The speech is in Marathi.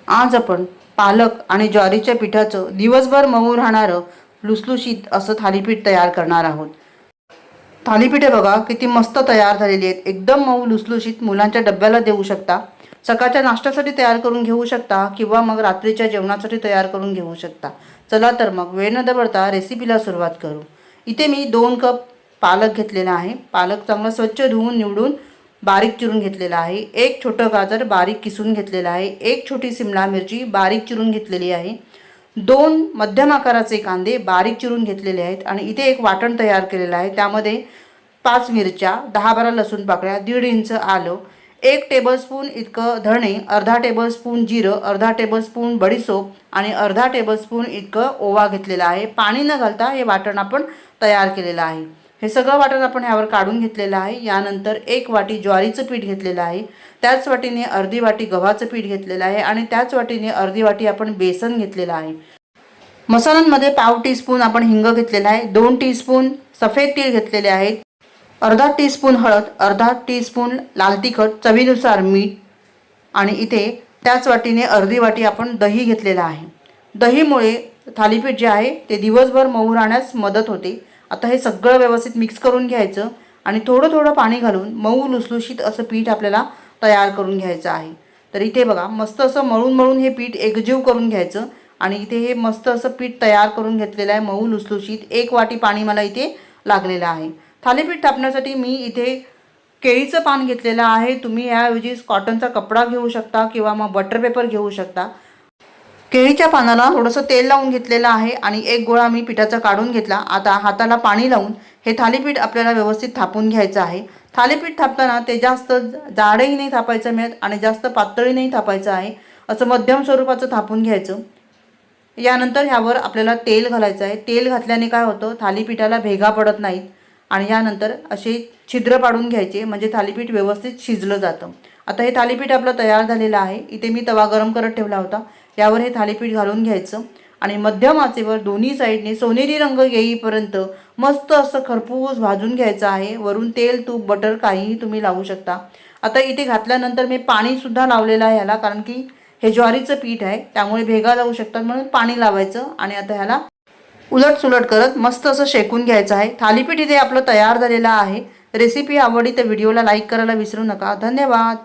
आज आपण पालक आणि ज्वारीच्या पिठाचं दिवसभर मऊ राहणारं लुसलुशीत असं थालीपीठ तयार करणार आहोत। थालीपीठे बघा किती मस्त तयार झालेली आहेत, एकदम मऊ लुसलुशीत। मुलांच्या डब्याला देऊ शकता, सकाळच्या नाश्त्यासाठी तयार करून घेऊ शकता किंवा मग रात्रीच्या जेवणासाठी तयार करून घेऊ शकता। चला तर मग वेळ न दवडता रेसिपीला सुरुवात करू। इथे मी 2 कप पालक घेतलेला आहे। पालक चांगला स्वच्छ धुवून निवडून बारीक चिरून घेतलेला आहे। एक छोटं गाजर बारीक किसून घेतलेला आहे। एक छोटी शिमला मिरची बारीक चिरून घेतलेली आहे। 2 मध्यम आकाराचे कांदे बारीक चिरून घेतलेले आहेत आणि इथे एक वाटण तयार केलेलं आहे। त्यामध्ये 5 मिरच्या, 10-12 लसूण पाकळ्या, 1.5 इंच आलं, 1 टेबलस्पून इतकं धणे, अर्धा टेबलस्पून जिरं, अर्धा टेबलस्पून बडीशोप आणि अर्धा टेबलस्पून इतकं ओवा घेतलेला आहे। पाणी न घालता हे वाटण आपण तयार केलेलं आहे। हे सगळं वाटण आपण यावर काढून घेतलेलं आहे। यानंतर 1 वाटी ज्वारीचं पीठ घेतलेलं आहे, त्याच वाटीने अर्धी वाटी गव्हाचं पीठ घेतलेलं आहे आणि त्याच वाटीने अर्धी वाटी आपण बेसन घेतलेलं आहे। मसाल्यांमध्ये पाव टीस्पून आपण हिंग घेतलेला आहे, 2 टीस्पून सफेद तीळ घेतलेले आहेत, अर्धा टीस्पून हळद, अर्धा टीस्पून लाल तिखट, चवीनुसार मीठ आणि इथे त्याच वाटीने अर्धी वाटी आपण दही घेतलेला आहे। दहीमुळे थालीपीठ जे आहे ते दिवसभर मऊ राहण्यास मदत होते। आता हे सगळं व्यवस्थित मिक्स करून घ्यायचं आणि थोडं थोडं पाणी घालून मऊ लुसलुशीत असं पीठ आपल्याला तयार करून घ्यायचं आहे। तर इथे बघा मस्त असं मळून मळून हे पीठ एकजीव करून घ्यायचं आणि इथे हे मस्त असं पीठ तयार करून घेतलेलं आहे मऊ लुसलुशीत। 1 वाटी पाणी मला इथे लागलेलं आहे। थालीपीठ थापण्यासाठी मी इथे केळीचं पान घेतलेलं आहे। तुम्ही याऐवजी कॉटनचा कपडा घेऊ शकता किंवा मग बटर पेपर घेऊ शकता। केळीच्या पानाला थोडंसं तेल लावून घेतलेलं आहे आणि एक गोळा मी पिठाचा काढून घेतला। आता हाताला पाणी लावून हे थालीपीठ आपल्याला व्यवस्थित थापून घ्यायचं आहे। थालीपीठ थापताना ते जास्त जाडही नाही थापायचं मिळत आणि जास्त पातळही नाही थापायचं आहे, असं मध्यम स्वरूपाचं थापून घ्यायचं। यानंतर ह्यावर आपल्याला तेल घालायचं आहे। तेल घातल्याने काय होतं, थालीपीठाला भेगा पडत नाहीत आणि यानंतर असे छिद्र पाडून घ्यायचे म्हणजे थालीपीठ व्यवस्थित शिजलं जातं। आता हे थालीपीठ आपलं तयार झालेलं आहे। इथे मी तवा गरम करत ठेवला होता, यावर हे थालीपीठ घालून घ्यायचं आणि मध्यम आचेवर दोन्ही साईडने सोनेरी रंग येईपर्यंत मस्त असं खरपूस भाजून घ्यायचं आहे। वरून तेल, तूप, बटर काहीही तुम्ही लावू शकता। आता इथे घातल्यानंतर मी पाणीसुद्धा लावलेलं आहे ह्याला, कारण की हे ज्वारीचं पीठ आहे त्यामुळे भेगा जाऊ शकतात, म्हणून पाणी लावायचं आणि आता ह्याला उलटसुलट करत मस्त असं शेकून घ्यायचं आहे। थालीपीठ इथे आपलं तयार झालेलं आहे। रेसिपी आवडली तर व्हिडिओला लाईक करायला विसरू नका। धन्यवाद।